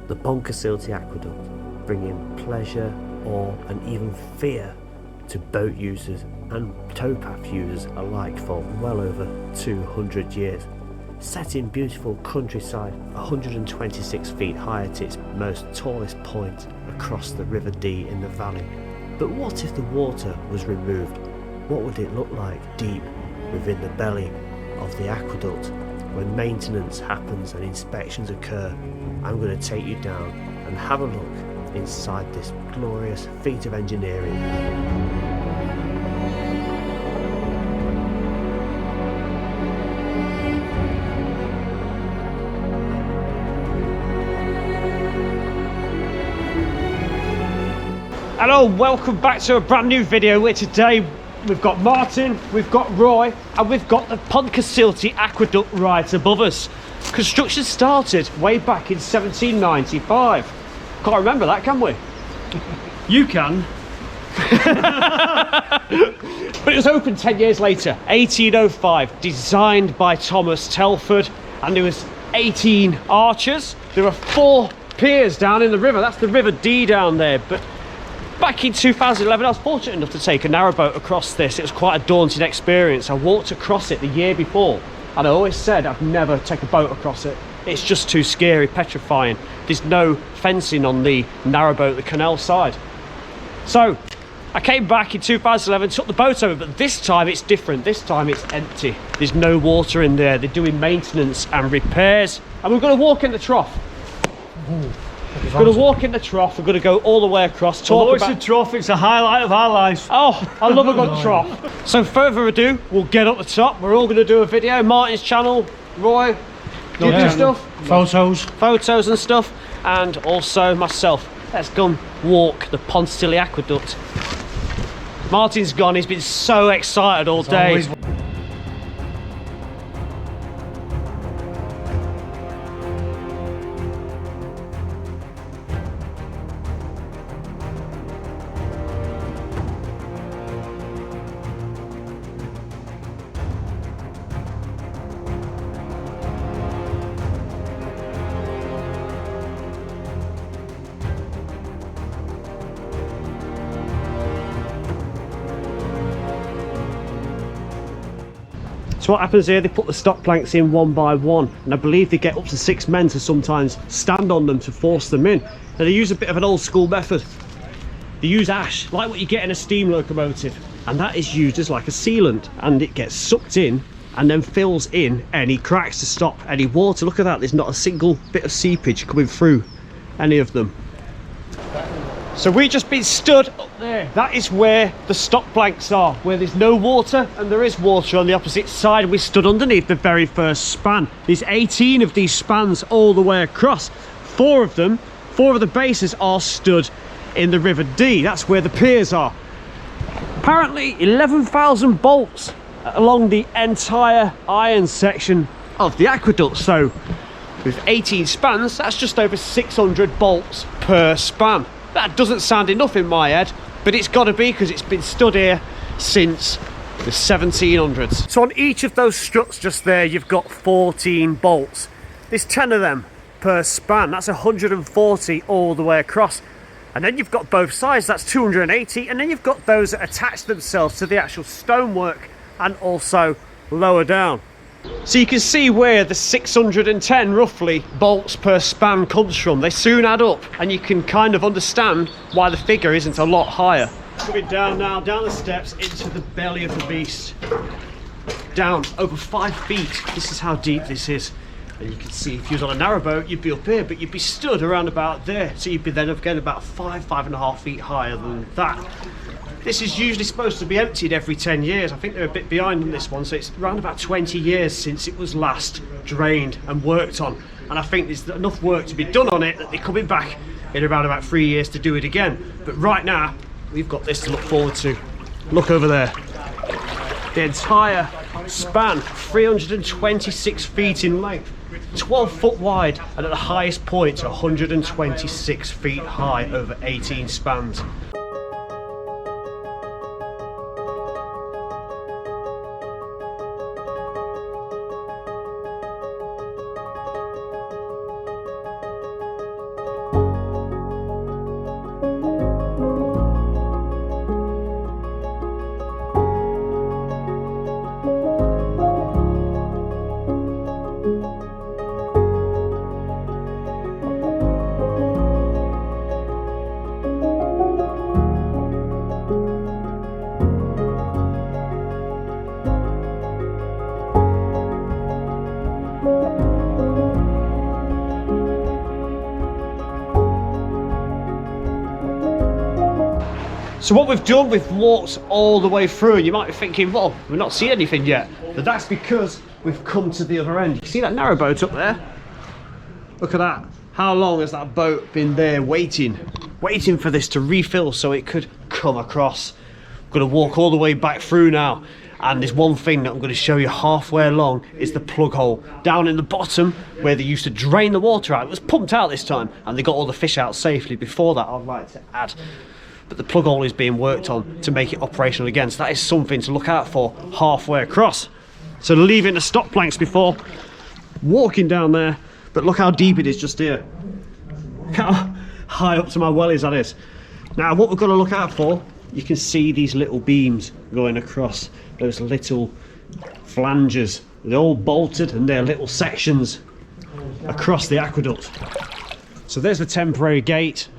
the Pontcysyllte Aqueduct, bringing pleasure, awe and even fear to boat users and towpath users alike for well over 200 years. Set in beautiful countryside, 126 feet high at its most tallest point across the River Dee in the valley. But what if the water was removed? What would it look like deep within the belly of the aqueduct when maintenance happens and inspections occur? I'm going to take you down and have a look inside this glorious feat of engineering. Hello, welcome back to a brand new video where today we've got Martin, we've got Roy and we've got the Pontcysyllte Aqueduct right above us. Construction started way back in 1795. Can't remember that, can we? You can. But it was opened 10 years later, 1805, designed by Thomas Telford, and there was 18 arches. There were 4 piers down in the river. That's the River Dee down there. But back in 2011, I was fortunate enough to take a narrowboat across this. It was quite a daunting experience. I walked across it the year before, and I always said I'd never take a boat across it. It's just too scary, petrifying. There's no fencing on the narrowboat, the canal side. So I came back in 2011, took the boat over, but this time it's different. This time it's empty. There's no water in there. They're doing maintenance and repairs. And we're going to walk in the trough. Ooh. We're going to walk in the trough. We're going to go all the way across. Although it's a trough, it's a highlight of our lives. Oh, I love a good trough. So further ado, we'll get up the top. We're all going to do a video. Martin's channel, Roy, do stuff. Photos and stuff. And also myself. Let's go and walk the Pontcysyltte Aqueduct. Martin's gone. He's been so excited all day. So what happens here, they put the stock planks in one by one, and I believe they get up to 6 men to sometimes stand on them to force them in. And they use a bit of an old school method. They use ash, like what you get in a steam locomotive, and that is used as like a sealant, and it gets sucked in and then fills in any cracks to stop any water. Look at that, there's not a single bit of seepage coming through any of them. So we just been stood up there. That is where the stock planks are, where there's no water and there is water on the opposite side. We stood underneath the very first span. There's 18 of these spans all the way across. 4 of the bases are stood in the River Dee. That's where the piers are. Apparently 11,000 bolts along the entire iron section of the aqueduct. So with 18 spans, that's just over 600 bolts per span. That doesn't sound enough in my head, but it's got to be because it's been stood here since the 1700s. So on each of those struts just there, you've got 14 bolts. There's 10 of them per span. That's 140 all the way across. And then you've got both sides, that's 280. And then you've got those that attach themselves to the actual stonework and also lower down. So you can see where the 610 roughly bolts per span comes from. They soon add up, and you can kind of understand why the figure isn't a lot higher. Coming down now, down the steps into the belly of the beast. Down over 5 feet. This is how deep this is. And you can see if you was on a narrowboat, you'd be up here, but you'd be stood around about there. So you'd be then again about 5.5 feet higher than that. This is usually supposed to be emptied every 10 years. I think they're a bit behind on this one, so it's around about 20 years since it was last drained and worked on. And I think there's enough work to be done on it that they're coming back in around about 3 years to do it again. But right now, we've got this to look forward to. Look over there. The entire span, 326 feet in length, 12 foot wide, and at the highest point, 126 feet high over 18 spans. So what we've done, we've walked all the way through, and you might be thinking, well, we've not seen anything yet. But that's because we've come to the other end. You see that narrow boat up there? Look at that. How long has that boat been there waiting for this to refill so it could come across? I'm going to walk all the way back through now. And there's one thing that I'm going to show you halfway along is the plug hole. Down in the bottom where they used to drain the water out. It was pumped out this time and they got all the fish out safely. Before that, I'd like to add. But the plug hole is being worked on to make it operational again. So that is something to look out for halfway across. So leaving the stop planks before, walking down there. But look how deep it is just here. Look how high up to my wellies that is. Now what we're going to look out for, you can see these little beams going across, those little flanges. They're all bolted and they're little sections across the aqueduct. So there's the temporary gate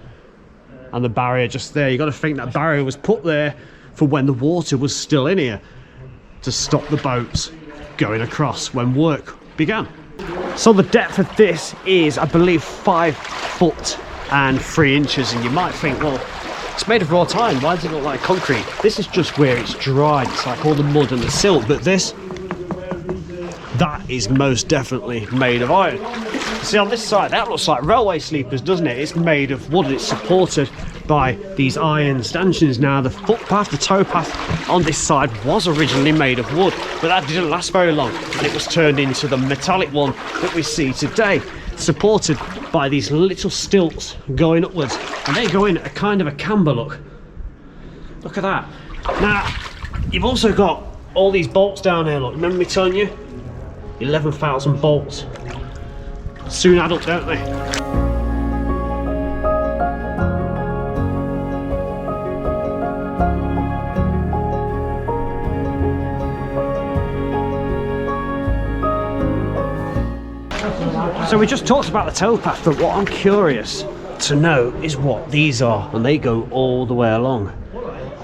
and the barrier just there. You've got to think that barrier was put there for when the water was still in here to stop the boats going across when work began. So the depth of this is, I believe, 5 foot and 3 inches, and you might think, well, it's made of raw tile, why does it look like concrete? This is just where it's dried. It's like all the mud and the silt, but this, that is most definitely made of iron. See on this side, that looks like railway sleepers, doesn't it? It's made of wood and it's supported by these iron stanchions. Now the footpath, the towpath on this side was originally made of wood, but that didn't last very long and it was turned into the metallic one that we see today, supported by these little stilts going upwards, and they go in a kind of a camber look. Look at that. Now you've also got all these bolts down here. Look, remember me telling you 11,000 bolts soon add up, don't they? So we just talked about the towpath, but what I'm curious to know is what these are, and they go all the way along.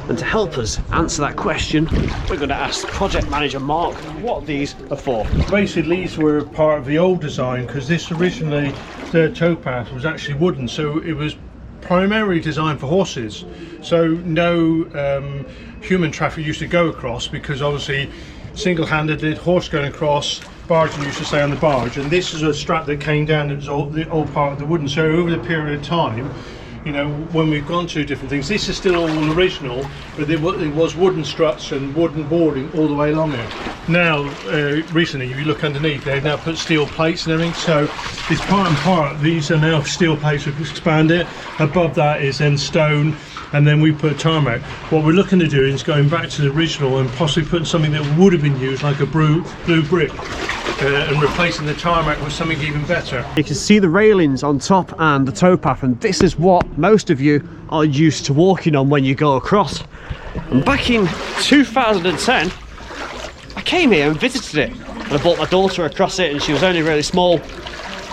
And to help us answer that question, we're going to ask project manager Mark what these are for. Basically, these were part of the old design, because this originally, the towpath was actually wooden, so it was primarily designed for horses. So no human traffic used to go across, because obviously single-handedly horse going across, barge used to stay on the barge, and this is a strap that came down. It was all part of the wooden. So over the period of time, you know, when we've gone to different things, this is still all original, but it was wooden struts and wooden boarding all the way along there. Now, recently, if you look underneath, they've now put steel plates and everything, so it's part and part. These are now steel plates, we've expanded. Above that is then stone, and then we put tarmac. What we're looking to do is going back to the original and possibly putting something that would have been used, like a blue brick, and replacing the tarmac with something even better. You can see the railings on top and the towpath, and this is what most of you are used to walking on when you go across. And back in 2010, I came here and visited it, and I brought my daughter across it, and she was only really small,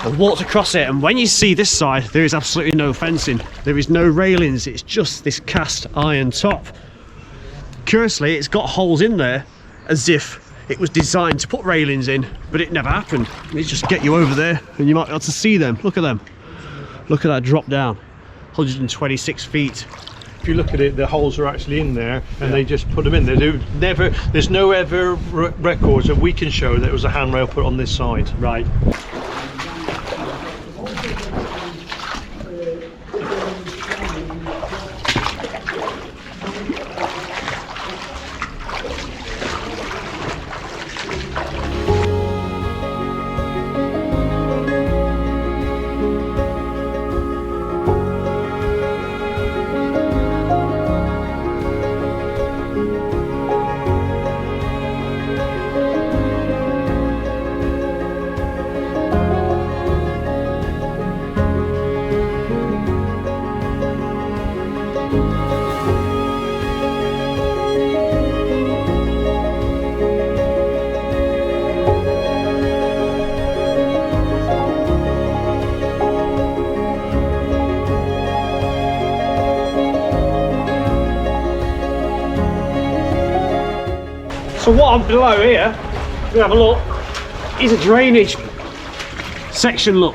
and walked across it. And when you see this side, there is absolutely no fencing, there is no railings, it's just this cast iron top. Curiously, it's got holes in there as if it was designed to put railings in, but it never happened. They just get you over there and you might be able to see them. Look at them. Look at that drop down. 126 feet. If you look at it, the holes are actually in there, and they just put them in there. There's no ever records that we can show that it was a handrail put on this side. Right. So what I'm below here, if we have a look, is a drainage section, look.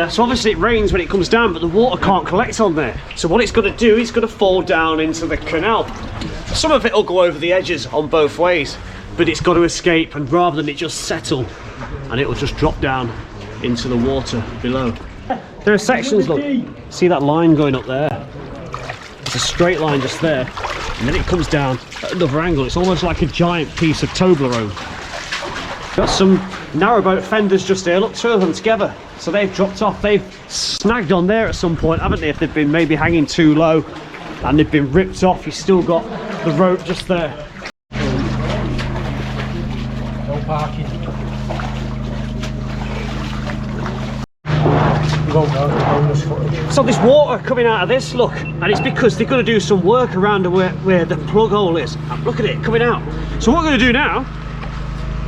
So obviously it rains when it comes down, but the water can't collect on there. So what it's going to do, it's going to fall down into the canal. Some of it will go over the edges on both ways, but it's got to escape, and rather than it just settle, and it will just drop down into the water below. There are sections, look, see that line going up there? It's a straight line just there, and then it comes down at another angle. It's almost like a giant piece of Toblerone. Got some narrowboat fenders just here, look, two of them together. So they've dropped off, they've snagged on there at some point, haven't they? If they've been maybe hanging too low and they've been ripped off, you've still got the rope just there. No parking. So there's water coming out of this, look, and it's because they're going to do some work around where the plug hole is. Look at it coming out. So what we're going to do now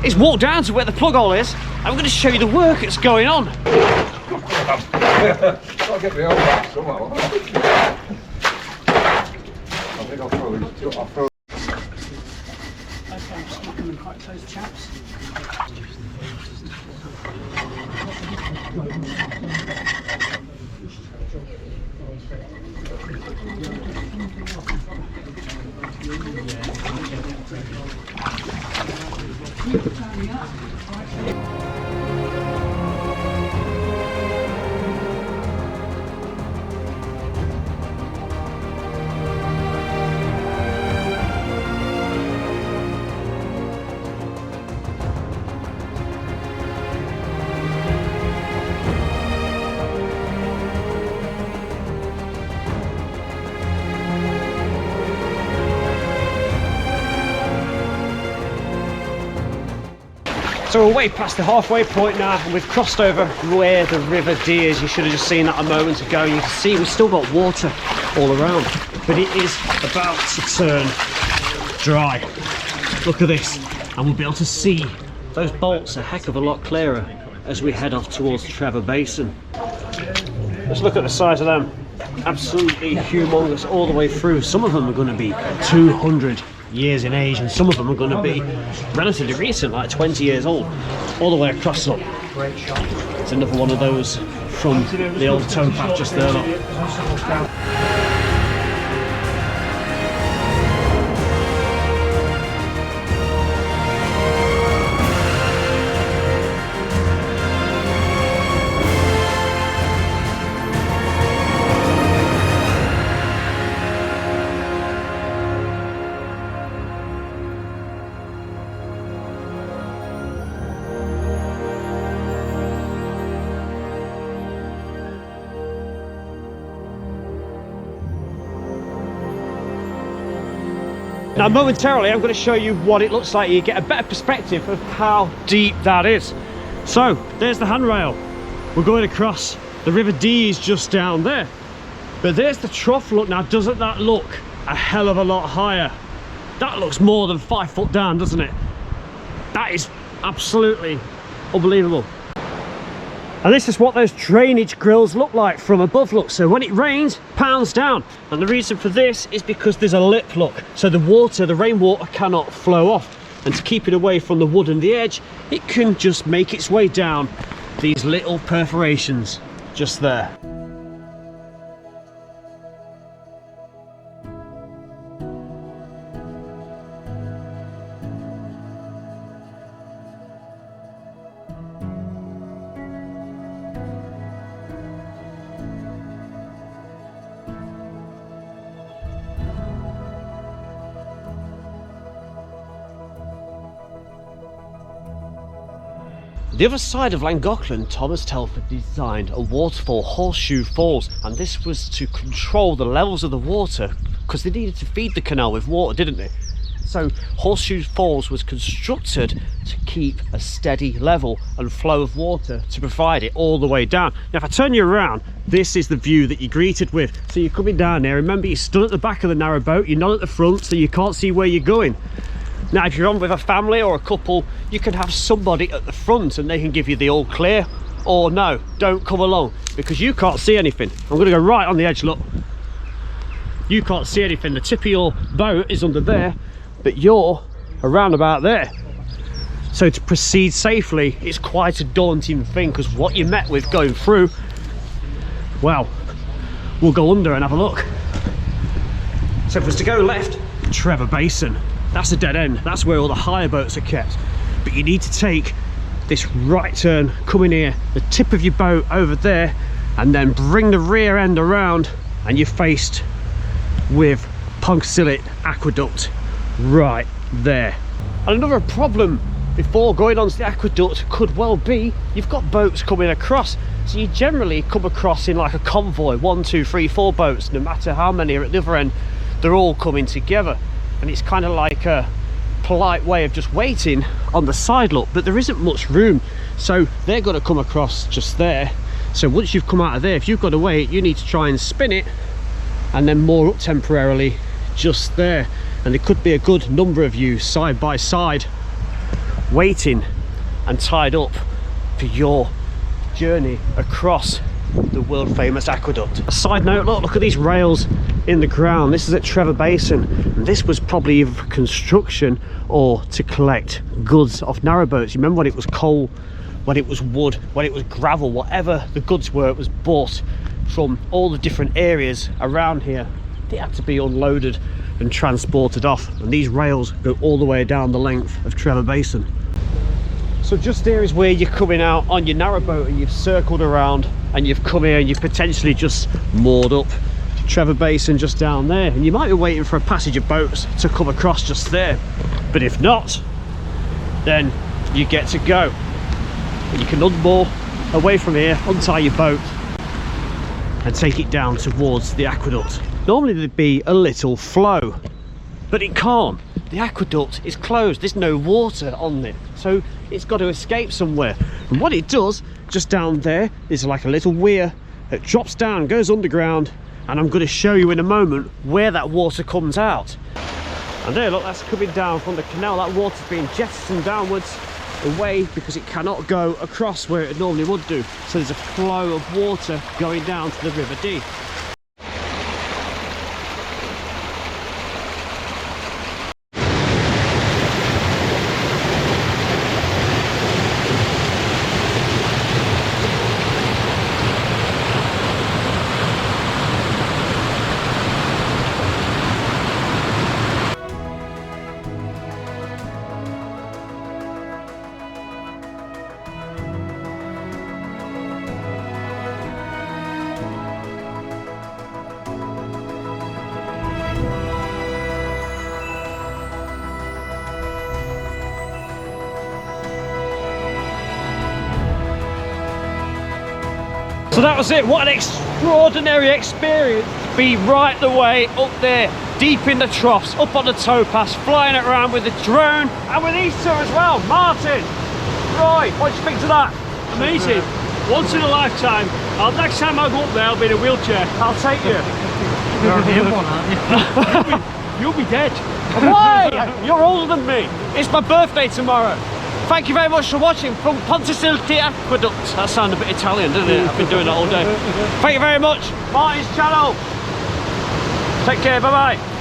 is walk down to where the plug hole is, and we're going to show you the work that's going on. I'll get my own back somehow. I think I'll throw these. I'll throw. Okay, I'm smacking them quite close, chaps. So we're way past the halfway point now, and we've crossed over where the River Dee is. You should have just seen that a moment ago. You can see we've still got water all around, but it is about to turn dry. Look at this, and we'll be able to see those bolts a heck of a lot clearer as we head off towards the Trevor Basin. Let's look at the size of them. Absolutely humongous all the way through. Some of them are going to be 200 years in age, and some of them are going to be relatively recent, like 20 years old, all the way across. Look, it's another one of those from the old towpath just there. Look. Now momentarily I'm going to show you what it looks like. You get a better perspective of how deep that is. So there's the handrail. We're going across. The River Dee is just down there. But there's the trough. Look, now doesn't that look a hell of a lot higher? That looks more than 5 foot down, doesn't it? That is absolutely unbelievable. And this is what those drainage grills look like from above, look. So when it rains, pounds down. And the reason for this is because there's a lip, look. So the water, the rainwater cannot flow off. And to keep it away from the wood and the edge, it can just make its way down these little perforations just there. The other side of llangollen, Thomas Telford designed a waterfall, Horseshoe Falls, and this was to control the levels of the water because they needed to feed the canal with water, didn't they? So Horseshoe Falls was constructed to keep a steady level and flow of water to provide it all the way down. Now if I turn you around, this is the view that you're greeted with. So you're coming down there, remember you're stood at the back of the narrow boat, you're not at the front, so you can't see where you're going. Now if you're on with a family or a couple, you can have somebody at the front and they can give you the all clear, or no, don't come along because you can't see anything. I'm going to go right on the edge, look. You can't see anything. The tip of your boat is under there, but you're around about there. So to proceed safely, it's quite a daunting thing, because what you're met with going through, well, we'll go under and have a look. So if it was to go left, Trevor Basin, that's a dead end. That's where all the hire boats are kept. But you need to take this right turn, come in here, the tip of your boat over there, and then bring the rear end around, and you're faced with Pontcysyllte Aqueduct right there. And another problem before going onto the aqueduct could well be you've got boats coming across, so you generally come across in like a convoy, 1, 2, 3, 4 boats, no matter how many are at the other end, they're all coming together, and it's kind of like a polite way of just waiting on the side look, but there isn't much room, so they're going to come across just there. So once you've come out of there, if you've got to wait, you need to try and spin it and then moor up temporarily just there, and there could be a good number of you side by side waiting and tied up for your journey across the world famous aqueduct. A side note, look at these rails in the ground. This is at Trevor Basin, and this was probably either for construction or to collect goods off narrowboats. You remember when it was coal, when it was wood, when it was gravel, whatever the goods were, it was bought from all the different areas around here. They had to be unloaded and transported off, and these rails go all the way down the length of Trevor Basin. So just here is where you're coming out on your narrowboat, and you've circled around and you've come here and you've potentially just moored up Trevor Basin just down there, and you might be waiting for a passage of boats to come across just there, but if not, then you get to go and you can unmoor away from here, untie your boat and take it down towards the aqueduct. Normally there'd be a little flow, but it can't. The aqueduct is closed, there's no water on it, so it's got to escape somewhere. And what it does, just down there, is like a little weir that drops down, goes underground, and I'm going to show you in a moment where that water comes out. And there, look, that's coming down from the canal. That water's being jettisoned downwards away because it cannot go across where it normally would do. So there's a flow of water going down to the River Dee. So that was it. What an extraordinary experience to be right the way up there, deep in the troughs, up on the towpath, flying it around with the drone and with these two as well. Martin, Roy, what do you think to that? Amazing. Once in a lifetime. Next time I go up there, I'll be in a wheelchair. I'll take you. You're already in one, aren't you? You'll be dead. Why? You're older than me. It's my birthday tomorrow. Thank you very much for watching from Pontcysyllte Aqueduct. That sounded a bit Italian, didn't it? I've been doing that all day. Thank you very much. Martin's channel. Take care, bye bye.